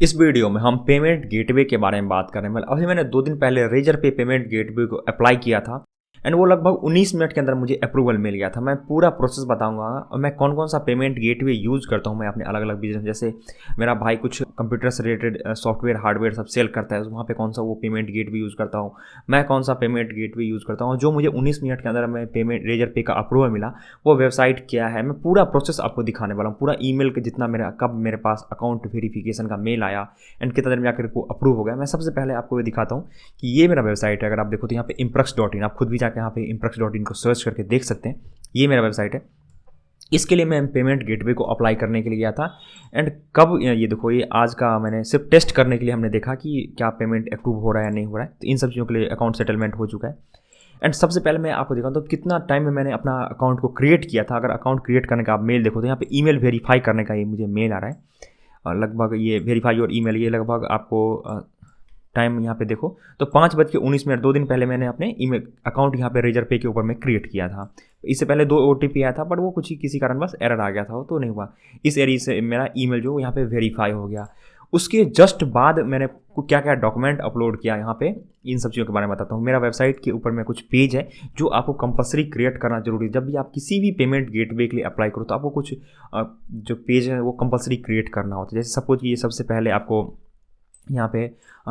इस वीडियो में हम पेमेंट गेटवे के बारे में बात कर रहे हैं। मतलब अभी मैंने 2 दिन पहले रेजर पे पेमेंट गेटवे को अप्लाई किया था एंड वो लगभग 19 मिनट के अंदर मुझे अप्रूवल मिल गया था। मैं पूरा प्रोसेस बताऊंगा और मैं कौन कौन सा पेमेंट गेटवे यूज़ करता हूं मैं अपने अलग अलग बिजनेस। जैसे मेरा भाई कुछ कंप्यूटर से रिलेटेड सॉफ्टवेयर हार्डवेयर सब सेल करता है, तो वहाँ पे कौन सा वो पेमेंट गेटवे यूज़ करता हूँ, मैं कौन सा पेमेंट गेटवे यूज़ करता हूँ। जो मुझे 19 मिनट के अंदर मैं पेमेंट रेजर पे का अप्रूवल मिला, वो वेबसाइट क्या है, मैं पूरा प्रोसेस आपको दिखाने वाला हूँ। पूरा ईमेल के जितना मेरा कब मेरे पास अकाउंट वेरिफिकेशन का मेल आया एंड कितना देर में आकर को अप्रूव हो गया। मैं सबसे पहले आपको ये दिखाता हूँ कि ये मेरा वेबसाइट है। अगर आप देखो तो यहाँ पे imprux.in, आप खुद भी जाकर यहाँ पे imprux.in को सर्च करके देख सकते हैं। ये मेरा वेबसाइट है। इसके लिए मैं पेमेंट गेटवे को अप्लाई करने के लिए गया था एंड कब ये देखो, ये आज का मैंने सिर्फ टेस्ट करने के लिए हमने देखा कि क्या पेमेंट अप्रूव हो रहा है या नहीं हो रहा है। तो इन सब चीज़ों के लिए अकाउंट सेटलमेंट हो चुका है। एंड सबसे पहले मैं आपको दिखाऊँ तो कितना टाइम में मैंने अपना अकाउंट को क्रिएट किया था। अगर अकाउंट क्रिएट करने का आप मेल देखो तो यहाँ पे ईमेल वेरीफाई करने का ये मुझे मेल आ रहा है। और लगभग ये वेरीफाई और ईमेल ये लगभग आपको टाइम यहाँ पे देखो तो 5:19 2 दिन पहले मैंने अपने ईमेल अकाउंट यहाँ पे रेजर पे के ऊपर में क्रिएट किया था। इससे पहले 2 OTP आया था, बट वो कुछ ही किसी कारण बस एरर आ गया था, वो तो नहीं हुआ। इस एरिया से मेरा ईमेल जो यहाँ पे वेरीफाई हो गया। उसके जस्ट बाद मैंने क्या क्या डॉक्यूमेंट अपलोड किया यहाँ पे, इन सब चीज़ों के बारे में बताता हूँ। मेरा वेबसाइट के ऊपर में कुछ पेज है जो आपको कंपलसरी क्रिएट करना जरूरी है। जब भी आप किसी भी पेमेंट गेटवे के लिए अप्लाई करो तो आपको कुछ जो पेज है वो कंपलसरी क्रिएट करना होता है। जैसे सपोज कि ये सबसे पहले आपको यहाँ पे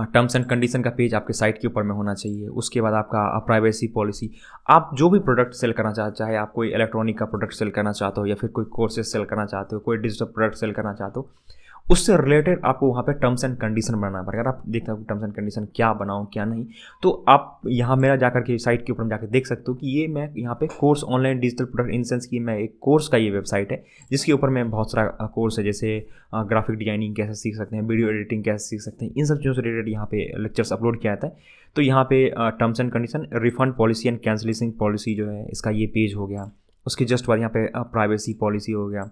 टर्म्स एंड कंडीशन का पेज आपके साइट के ऊपर में होना चाहिए। उसके बाद आपका प्राइवेसी पॉलिसी, आप जो भी प्रोडक्ट सेल करना चाहते, चाहे आप कोई इलेक्ट्रॉनिक का प्रोडक्ट सेल करना चाहते हो या फिर कोई कोर्सेज सेल करना चाहते हो, कोई डिजिटल प्रोडक्ट सेल करना चाहते हो, उससे रिलेटेड आपको वहाँ पे टर्म्स एंड कंडीशन बनाना पड़ेगा। अगर आप देखते हो टर्म्स एंड कंडीशन क्या बनाओ क्या नहीं, तो आप यहाँ मेरा जाकर के साइट के ऊपर में जाकर देख सकते हो कि ये मैं यहाँ पे course online digital product in sense की मैं एक कोर्स का ये वेबसाइट है जिसके ऊपर में बहुत सारा कोर्स है। जैसे ग्राफिक डिजाइनिंग कैसे सीख सकते हैं, वीडियो एडिटिंग कैसे सीख सकते हैं, इन सब चीज़ों से रिलेटेड यहाँ पे लेक्चर्स अपलोड किया जाता है। तो यहाँ पे terms and condition, refund policy and cancellation policy जो है इसका ये पेज हो गया। उसके जस्ट बाद यहाँ पे प्राइवेसी पॉलिसी हो गया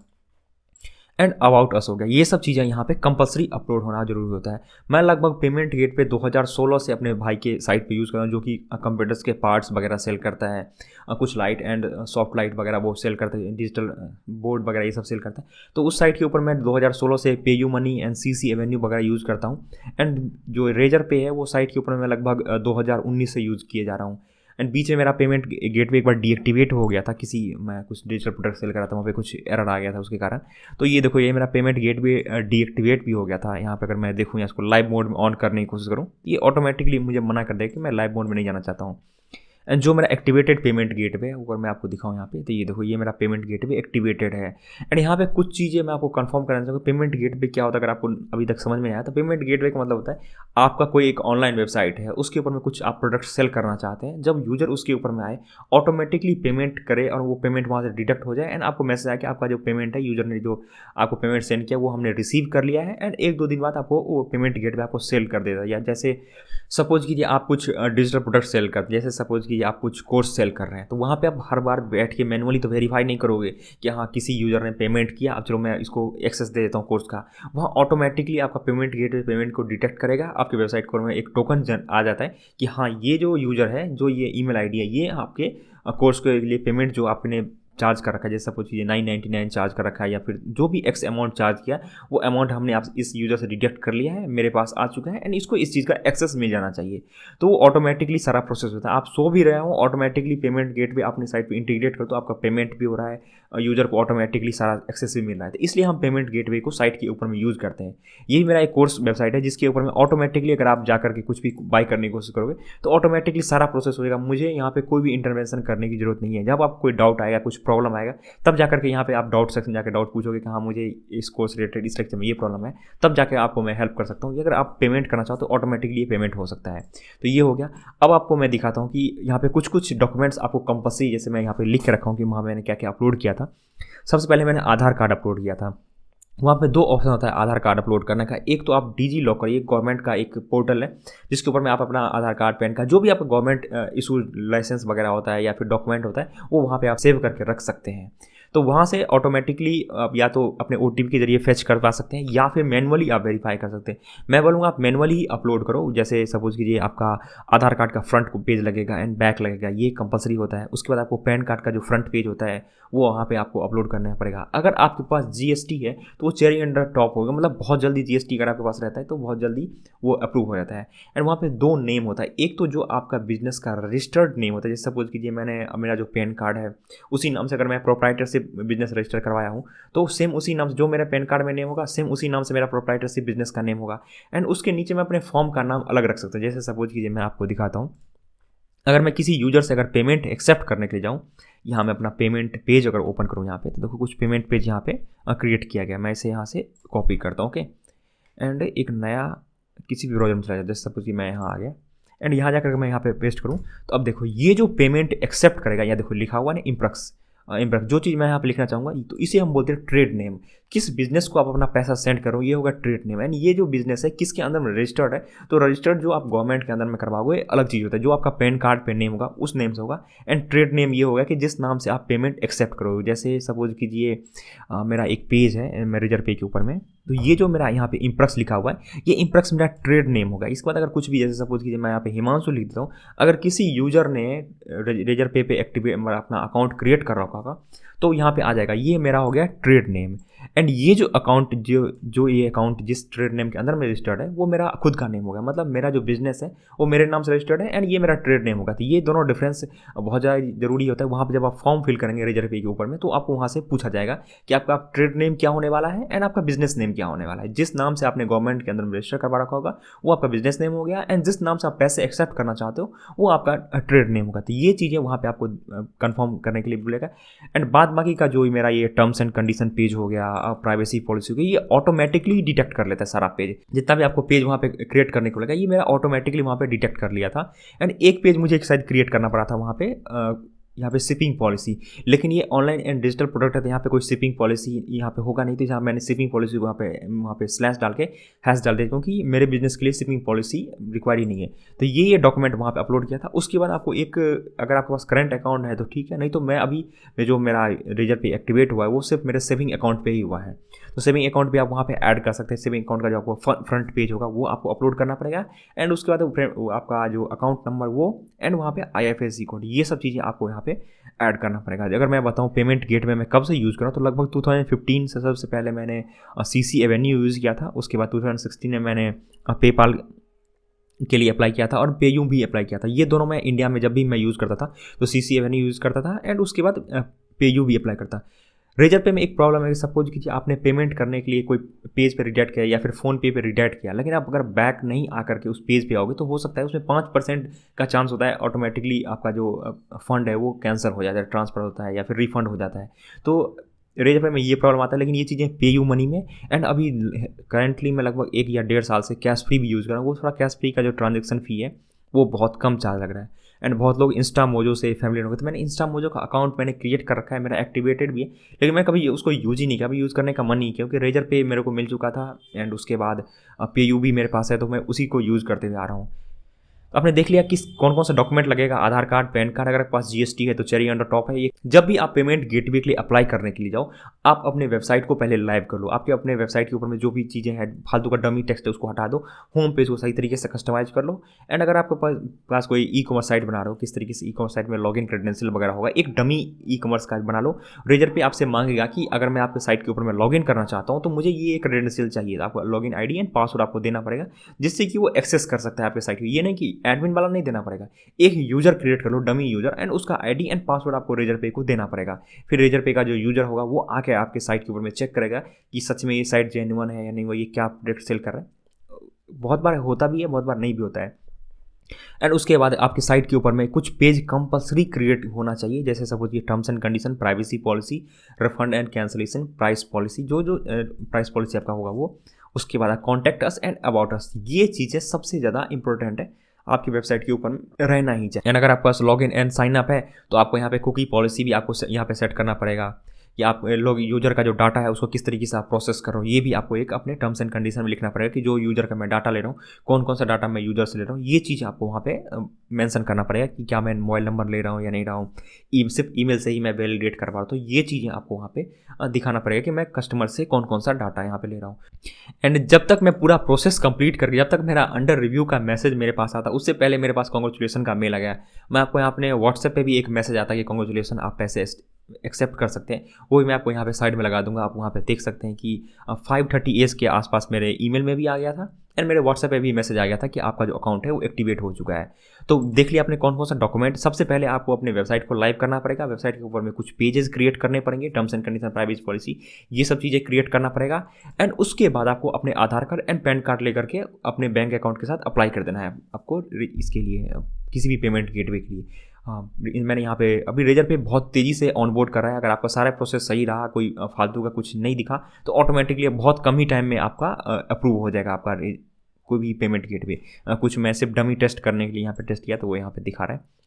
एंड अबाउट अस हो गया। ये सब चीज़ें यहाँ पे कंपलसरी अपलोड होना जरूरी होता है। मैं लगभग पेमेंट गेट पे 2016 से अपने भाई के साइट पे यूज़ कर रहा हूँ, जो कि कंप्यूटर्स के पार्ट्स वगैरह सेल करता है, कुछ लाइट एंड सॉफ्ट लाइट वगैरह वो सेल करता है, डिजिटल बोर्ड वगैरह ये सब सेल करता है। तो उस साइट के ऊपर मैं 2016 से PayU money and CC Avenue वगैरह यूज़ करता हूँ। एंड जो रेजर पे है वो साइट के ऊपर मैं लगभग 2019 से यूज़ किए जा रहा हूँ। एंड बीच में मेरा पेमेंट गेटवे एक बार डीएक्टिवेट हो गया था, मैं कुछ डिजिटल प्रोडक्ट सेल कर रहा था, वहाँ पे कुछ एरर आ गया था उसके कारण। तो ये देखो, ये मेरा पेमेंट गेटवे डीएक्टिवेट भी हो गया था। यहाँ पे अगर मैं देखूँ या इसको लाइव मोड में ऑन करने की कोशिश करूँ, ये ऑटोमेटिकली मुझे मना कर देगा कि मैं लाइव मोड में नहीं जाना चाहता हूँ। एंड जो मेरा एक्टिवेटेड पेमेंट गेटवे है अगर मैं आपको दिखाऊं यहाँ पे, तो ये देखो, ये मेरा पेमेंट गेटवे एक्टिवेटेड है। एंड यहाँ पे कुछ चीज़ें मैं आपको कंफर्म करना चाहूँगा। पेमेंट गेटवे क्या होता है, अगर आपको अभी तक समझ में आया तो पेमेंट गेटवे का मतलब होता है आपका कोई एक ऑनलाइन वेबसाइट है, उसके ऊपर में कुछ आप प्रोडक्ट सेल करना चाहते हैं। जब यूजर उसके ऊपर में आए, ऑटोमेटिकली पेमेंट करे और वो पेमेंट वहाँ से डिडक्ट हो जाए एंड आपको मैसेज आए कि आपका जो पेमेंट है, यूजर ने जो आपको पेमेंट सेंड किया वो हमने रिसीव कर लिया है। एंड 1-2 दिन बाद आपको वो पेमेंट गेटवे आपको सेल कर देता है। या जैसे सपोज कीजिए आप कुछ डिजिटल प्रोडक्ट सेल करते हैं, जैसे सपोज कीजिए आप कुछ कोर्स सेल कर रहे हैं, तो वहाँ पे आप हर बार बैठ के मैनुअली तो वेरीफाई नहीं करोगे कि हाँ किसी यूज़र ने पेमेंट किया, अब चलो मैं इसको एक्सेस दे देता हूँ कोर्स का। वहाँ ऑटोमेटिकली आपका पेमेंट गेटवे पेमेंट को डिटेक्ट करेगा। आपके वेबसाइट को में एक टोकन आ जाता है कि हाँ ये जो यूज़र है, जो ये ईमेल आईडी है, ये आपके कोर्स के लिए पेमेंट जो आपने चार्ज कर रखा है, जैसे सपोज कीजिए 999 चार्ज कर रखा है या फिर जो भी एक्स अमाउंट चार्ज किया, वो अमाउंट हमने आप इस यूज़र से डिडक्ट कर लिया है, मेरे पास आ चुका है एंड इसको इस चीज़ का एक्सेस मिल जाना चाहिए। तो वो ऑटोमेटिकली सारा प्रोसेस होता है। आप सो भी रहे हो, ऑटोमेटिकली पेमेंट गेटवे अपनी साइट पे इंटीग्रेट कर, तो आपका पेमेंट भी हो रहा है, यूज़र को ऑटोमेटिकली सारा एक्सेस भी मिल रहा है। तो इसलिए हम पेमेंट गेटवे को साइट के ऊपर में यूज़ करते हैं। यही मेरा एक कोर्स वेबसाइट है जिसके ऊपर में ऑटोमेटिकली अगर आप जाकर के कुछ भी बाय करने की कोशिश करोगे तो ऑटोमेटिकली सारा प्रोसेस होगा। मुझे यहाँ पे कोई भी इंटरवेंशन करने की जरूरत नहीं है। जब आप कोई डाउट आएगा, कुछ प्रॉब्लम आएगा, तब जाकर के यहाँ पे आप डाउट सेक्शन जाकर डाउट पूछोगे कि हाँ मुझे इस कोर्स रिलेटेड इस लेक्चर में ये प्रॉब्लम है, तब जाकर आपको मैं हेल्प कर सकता हूँ। अगर आप पेमेंट करना चाहो तो ऑटोमेटिकली ये पेमेंट हो सकता है। तो ये हो गया। अब आपको मैं दिखाता हूँ कि यहाँ पे कुछ कुछ डॉक्यूमेंट्स आपको कंपलसरी, जैसे मैं यहाँ पे लिख के रखा हूँ कि वहाँ मैंने क्या क्या अपलोड किया था। सबसे पहले मैंने आधार कार्ड अपलोड किया था। वहाँ पे 2 ऑप्शन होता है आधार कार्ड अपलोड करने का। एक तो आप डिजी लॉकर, ये गवर्नमेंट का एक पोर्टल है जिसके ऊपर में आप अपना आधार कार्ड, पैन कार्ड, जो भी आपका गवर्नमेंट इशू लाइसेंस वगैरह होता है या फिर डॉक्यूमेंट होता है, वो वहाँ पे आप सेव करके रख सकते हैं। तो वहाँ से ऑटोमेटिकली आप या तो अपने OTP के जरिए फेच करवा सकते हैं या फिर मैनुअली आप वेरीफाई कर सकते हैं। मैं बोलूँगा आप मैनुअली ही अपलोड करो। जैसे सपोज कीजिए आपका आधार कार्ड का फ्रंट पेज लगेगा एंड बैक लगेगा, ये कंपलसरी होता है। उसके बाद आपको पैन कार्ड का जो फ्रंट पेज होता है वो वहाँ पे आपको अपलोड करना पड़ेगा। अगर आपके पास GST है तो वो चेरी अंडर टॉप होगा, मतलब बहुत जल्दी GST अगर आपके पास रहता है तो बहुत जल्दी वो अप्रूव हो जाता है। एंड वहाँ पे 2 नेम होता है, एक तो जो आपका बिजनेस का रजिस्टर्ड नेम होता है, जैसे सपोज कीजिए मेरा जो पैन कार्ड है उसी नाम से अगर मैं प्रोप्राइटरशिप बिजनेस रजिस्टर करवाया हूँ तो सेम उसी नाम से जो मेरा पैन कार्ड में नेम होगा सेम उसी नाम से मेरा प्रोप्राइटरशिप बिजनेस का नेम होगा। एंड उसके नीचे मैं अपने फॉर्म का नाम अलग रख सकता हूँ। जैसे सपोज कीजिए मैं आपको दिखाता हूँ, अगर मैं किसी यूजर से अगर पेमेंट एक्सेप्ट करने के लिए जाऊँ, यहाँ मैं अपना पेमेंट पेज अगर ओपन करूँ यहाँ पे तो देखो कुछ पेमेंट पेज यहाँ पे क्रिएट किया गया। मैं इसे यहाँ से कॉपी करता हूँ, ओके, एंड एक नया किसी भी ब्राउज़र में चला जाता है। जैसे सपोज कि मैं यहाँ आ गया एंड यहाँ जाकर मैं यहाँ पे पेस्ट करूँ तो अब देखो ये जो पेमेंट एक्सेप्ट करेगा, यहाँ देखो लिखा हुआ है ना इम्प्रक्स, जो चीज़ मैं यहाँ पे लिखना चाहूँगा तो इसे हम बोलते हैं ट्रेड नेम। किस बिजनेस को आप अपना पैसा सेंड करो ये होगा ट्रेड नेम। एंड ये जो बिजनेस है किसके अंदर में रजिस्टर्ड है, तो रजिस्टर्ड जो आप गवर्नमेंट के अंदर में करवाओगे अलग चीज़ होता है, जो आपका पैन कार्ड पे नेम होगा उस नेम से होगा। एंड ट्रेड नेम ये होगा कि जिस नाम से आप पेमेंट एक्सेप्ट करोगे। जैसे सपोज कीजिए मेरा एक पेज है रेजर पे के ऊपर में, तो ये जो मेरा यहाँ पे इम्प्रक्स लिखा हुआ है ये इम्प्रक्स मेरा ट्रेड नेम होगा। इसके बाद अगर कुछ भी, जैसे सपोज कीजिए मैं यहाँ पे हिमांशु लिख देता हूँ, अगर किसी यूजर ने रेजर पे एक्टिवेट अपना अकाउंट क्रिएट कर रखा होगा तो यहाँ पे आ जाएगा, ये मेरा हो गया ट्रेड नेम। एंड ये जो अकाउंट जो ये अकाउंट जिस ट्रेड नेम के अंदर में रजिस्टर्ड है वो मेरा खुद का नेम होगा, मतलब मेरा जो बिजनेस है वो मेरे नाम से रजिस्टर्ड है एंड ये मेरा ट्रेड नेम होगा। तो ये दोनों डिफरेंस बहुत ज़्यादा जरूरी होता है। वहाँ पे जब आप फॉर्म फिल करेंगे रेजर पे के ऊपर में तो आपको वहाँ से पूछा जाएगा कि आपका ट्रेड नेम क्या होने वाला है एंड आपका बिजनेस नेम क्या होने वाला है। जिस नाम से आपने गवर्नमेंट के अंदर में रजिस्टर करवा रखा होगा वो आपका बिजनेस नेम हो गया, एंड जिस नाम से आप पैसे एक्सेप्ट करना चाहते हो वो आपका ट्रेड नेम होगा। तो ये चीज़ें वहाँ पे आपको कंफर्म करने के लिए बोलेगा। एंड बाद बाकी का जो मेरा ये टर्म्स एंड कंडीशन पेज हो गया, प्राइवेसी पॉलिसी हो गई, ये ऑटोमेटिकली डिटेक्ट कर लेता है सारा पेज। जितना भी आपको पेज वहाँ पे क्रिएट करने को लगा ये मेरा ऑटोमेटिकली वहाँ पे डिटेक्ट कर लिया था। एंड एक पेज मुझे एक साइड क्रिएट करना पड़ा था वहाँ पे, यहाँ पे शिपिंग पॉलिसी, लेकिन ये ऑनलाइन एंड डिजिटल प्रोडक्ट है तो यहाँ पे कोई शिपिंग पॉलिसी यहाँ पे होगा नहीं। तो जहाँ मैंने शिपिंग पॉलिसी को वहाँ पे स्लैश डाल के हैश डाल दिया, क्योंकि मेरे बिजनेस के लिए शिपिंग पॉलिसी रिक्वायर ही नहीं है। तो ये डॉक्यूमेंट वहाँ पे अपलोड किया था। उसके बाद आपको एक, अगर आपके पास करंट अकाउंट है तो ठीक है, नहीं तो मैं अभी जो मेरा रेजर पे एक्टिवेट हुआ है वो सिर्फ मेरे सेविंग अकाउंट पे ही हुआ है। तो सेविंग अकाउंट भी आप वहाँ पे ऐड कर सकते हैं। सेविंग अकाउंट का जो आपको फ्रंट पेज होगा वो आपको अपलोड करना पड़ेगा, एंड उसके बाद आपका जो अकाउंट नंबर वो, एंड वहाँ पे IFSC कोड, ये सब चीज़ें आपको यहाँ पे ऐड करना पड़ेगा। अगर मैं बताऊँ पेमेंट गेटवे मैं कब से यूज़ कर रहा हूँ तो लगभग 2015 से सबसे पहले मैंने CC एवेन्यू यूज़ किया था। उसके बाद 2016 में मैंने पेपाल के लिए अप्लाई किया था और पेयू भी अप्लाई किया था। ये दोनों मैं इंडिया में जब भी मैं यूज़ करता था तो CC एवेन्यू यूज़ करता था, एंड उसके बाद पेयू भी अप्लाई करता। रेजर पे में एक प्रॉब्लम है कि सपोज कीजिए आपने पेमेंट करने के लिए कोई पेज पे रिडायरेक्ट किया या फिर फ़ोन पे रिडायरेक्ट किया, लेकिन आप अगर बैक नहीं आकर के उस पेज पे आओगे तो हो सकता है उसमें 5% का चांस होता है ऑटोमेटिकली आपका जो फंड है वो कैंसिल हो जाता है, ट्रांसफ़र होता है या फिर रिफंड हो जाता है। तो रेजर पे में ये प्रॉब्लम आता है, लेकिन ये चीज़ें पेयू मनी में, एंड अभी करेंटली मैं लगभग 1 या 1.5 साल से कैश फ्री भी यूज़ कर रहा हूँ। वो थोड़ा कैश फ्री का जो ट्रांजेक्शन फ़ी है वो बहुत कम चार्ज लग रहा है। एंड बहुत लोग इंस्टा मोजो से फैमिली हो गए, तो मैंने इंस्टा मोजो का अकाउंट मैंने क्रिएट कर रखा है, मेरा एक्टिवेटेड भी है, लेकिन मैं कभी उसको यूज़ ही नहीं किया, अभी यूज़ करने का मन नहीं किया, क्योंकि रेजर पे मेरे को मिल चुका था एंड उसके बाद पेयू भी मेरे पास है तो मैं उसी को यूज़ करते हुए आ रहा हूँ। आपने देख लिया किस कौन कौन सा डॉक्यूमेंट लगेगा, आधार कार्ड, पैन कार्ड, अगर आपके पास GST है तो चेरी अंडर टॉप है ये। जब भी आप पेमेंट गेटवे के लिए अप्लाई करने के लिए जाओ, आप अपने वेबसाइट को पहले लाइव कर लो। आपके अपने वेबसाइट के ऊपर में जो भी चीज़ें हैं, फालतू का डमी टेक्स्ट है उसको हटा दो, होम पेज को सही तरीके से कस्टमाइज कर लो। एंड अगर आपके पास कोई ई-कॉमर्स साइट बना रहे हो, किस तरीके से ई-कॉमर्स साइट में लॉगिन क्रेडेंशियल वगैरह होगा, एक डमी ई-कॉमर्स का बना लो। रेजर पे आपसे मांगेगा कि अगर मैं आपके साइट के ऊपर में लॉगिन करना चाहता हूँ तो मुझे ये क्रेडेंशियल चाहिए, आपको लॉगिन ID एंड पासवर्ड आपको देना पड़ेगा, जिससे कि वो एक्सेस कर सकता है आपके साइट को। ये नहीं कि एडमिन वाला नहीं देना पड़ेगा, एक यूजर क्रिएट कर लो, डमी यूजर, एंड उसका ID एंड पासवर्ड आपको रेजर पे को देना पड़ेगा। फिर रेजर पे का जो यूजर होगा वो आके आपके साइट के ऊपर में चेक करेगा कि सच में ये साइट जेन्युइन है या नहीं, वो ये क्या प्रोडक्ट सेल कर रहा है। बहुत बार होता भी है, बहुत बार नहीं भी होता है। एंड उसके बाद आपकी साइट के ऊपर में कुछ पेज कंपलसरी क्रिएट होना चाहिए, जैसे सपोज ये terms and condition, privacy policy, refund and cancellation, price policy, जो प्राइस पॉलिसी आपका होगा वो। उसके बाद contact us and about us, ये चीज़ें सबसे ज़्यादा इंपॉर्टेंट है, आपकी वेबसाइट के ऊपर रहना ही चाहिए। एंड अगर आपके पास लॉगिन एंड साइन अप है तो आपको यहाँ पे कुकी पॉलिसी भी आपको यहाँ पे सेट करना पड़ेगा। कि आप लोग यूजर का जो डाटा है उसको किस तरीके से आप प्रोसेस कर रहे हो, ये भी आपको एक अपने टर्म्स एंड कंडीशन में लिखना पड़ेगा कि जो यूजर का मैं डाटा ले रहा हूँ, कौन कौन सा डाटा मैं यूजर से ले रहा हूँ, ये चीज़ आपको वहाँ पे मेंशन करना पड़ेगा कि क्या मैं मोबाइल नंबर ले रहा हूँ या नहीं रहा हूँ, सिर्फ ईमेल से ही मैं वैलिडेट कर पा रहा हूँ। तो ये चीज़ें आपको वहाँ पे दिखाना पड़ेगा कि मैं कस्टमर से कौन कौन सा डाटा यहाँ पे ले रहा हूँ। एंड जब तक मैं पूरा प्रोसेस कंप्लीट करके, जब तक मेरा अंडर रिव्यू का मैसेज मेरे पास आता, उससे पहले मेरे पास कॉन्ग्रेचुलेसन का मेल आ गया। मैं आपको यहाँ अपने व्हाट्सएप पे भी एक मैसेज आता है कि कॉन्ग्रेचुलेसन, आप पैसे एक्सेप्ट कर सकते हैं, वो भी मैं आपको यहाँ पे साइड में लगा दूंगा। आप वहाँ पे देख सकते हैं कि 5:30 AS के आसपास मेरे ईमेल में भी आ गया था एंड मेरे व्हाट्सएप पे भी मैसेज आ गया था कि आपका जो अकाउंट है वो एक्टिवेट हो चुका है। तो देख लिया आपने कौन कौन सा डॉक्यूमेंट। सबसे पहले आपको अपने वेबसाइट को लाइव करना पड़ेगा, वेबसाइट के ऊपर में कुछ पेजेस क्रिएट करने पड़ेंगे, terms and condition, privacy policy, ये सब चीज़ें क्रिएट करना पड़ेगा। एंड उसके बाद आपको अपने आधार कार्ड एंड पैन कार्ड लेकर के अपने बैंक अकाउंट के साथ अप्लाई कर देना है आपको इसके लिए, किसी भी पेमेंट गेटवे के लिए। हाँ, मैंने यहाँ पे अभी रेजर पे बहुत तेज़ी से ऑनबोर्ड कर रहा है। अगर आपका सारा प्रोसेस सही रहा, कोई फालतू का कुछ नहीं दिखा, तो ऑटोमेटिकली बहुत कम ही टाइम में आपका अप्रूव हो जाएगा आपका कोई भी पेमेंट गेटवे। कुछ मैं सिर्फ डमी टेस्ट करने के लिए यहाँ पे टेस्ट किया, तो वो यहाँ पे दिखा रहा है।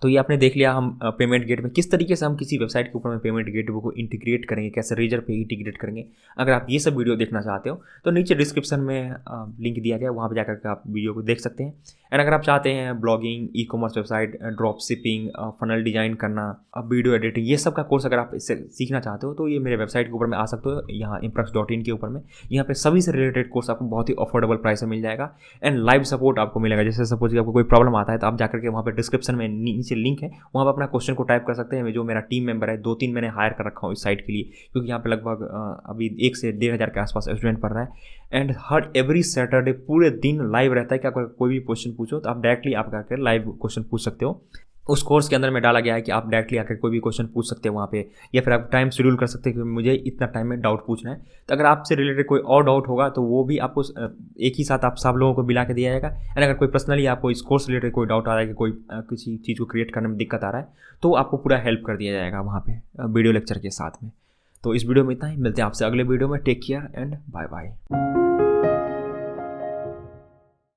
तो ये आपने देख लिया हम पेमेंट गेटवे किस तरीके से हम किसी वेबसाइट के ऊपर में पेमेंट गेटवे को इंटीग्रेट करेंगे, कैसे रेजर पे इंटीग्रेट करेंगे। अगर आप ये सब वीडियो देखना चाहते हो तो नीचे डिस्क्रिप्शन में लिंक दिया गया, वहाँ पे जाकर के आप वीडियो को देख सकते हैं। एंड अगर आप चाहते हैं blogging, e commerce website, drop shipping, funnel design करना, वीडियो एडिटिंग, ये सब का कोर्स अगर आप इससे सीखना चाहते हो तो ये मेरे वेबसाइट के ऊपर में आ सकते हो, यहाँ imprux.in के ऊपर में। यहाँ पे सभी से रिलेटेड कोर्स आपको बहुत ही अफोर्डेबल प्राइस में मिल जाएगा एंड लाइव सपोर्ट आपको मिलेगा। जैसे सपोज कि आपको कोई प्रॉब्लम आता है तो आप जाकर के वहाँ पे डिस्क्रिप्शन में नीचे लिंक है, वहाँ पर अपना क्वेश्चन को टाइप कर सकते हैं। जो मेरा टीम मेंबर है, 2-3 मैंने हायर कर रखा हूँ इस साइट के लिए, क्योंकि यहाँ पे लगभग अभी 1 से 1.5 हज़ार के आसपास स्टूडेंट पढ़ रहा है। एंड हर एवरी सैटरडे पूरे दिन लाइव रहता है कि अगर कोई भी क्वेश्चन पूछो तो आप डायरेक्टली आप आकर लाइव क्वेश्चन पूछ सकते हो। उस कोर्स के अंदर में डाला गया है कि आप डायरेक्टली आकर कोई भी क्वेश्चन पूछ सकते हैं वहाँ पे, या फिर आप टाइम शेड्यूल कर सकते हैं कि मुझे इतना टाइम में डाउट पूछना है। तो अगर आपसे रिलेटेड कोई और डाउट होगा तो वो भी आपको एक ही साथ आप सब लोगों को मिला के दिया जाएगा। एंड अगर कोई पर्सनली आपको इस कोर्स रिलेटेड कोई डाउट आ रहा है कि कोई किसी चीज़ को क्रिएट करने में दिक्कत आ रहा है, तो आपको पूरा हेल्प कर दिया जाएगा वहाँ पर वीडियो लेक्चर के साथ में। तो इस वीडियो में इतना ही, मिलते हैं आपसे अगले वीडियो में। Take care and bye bye.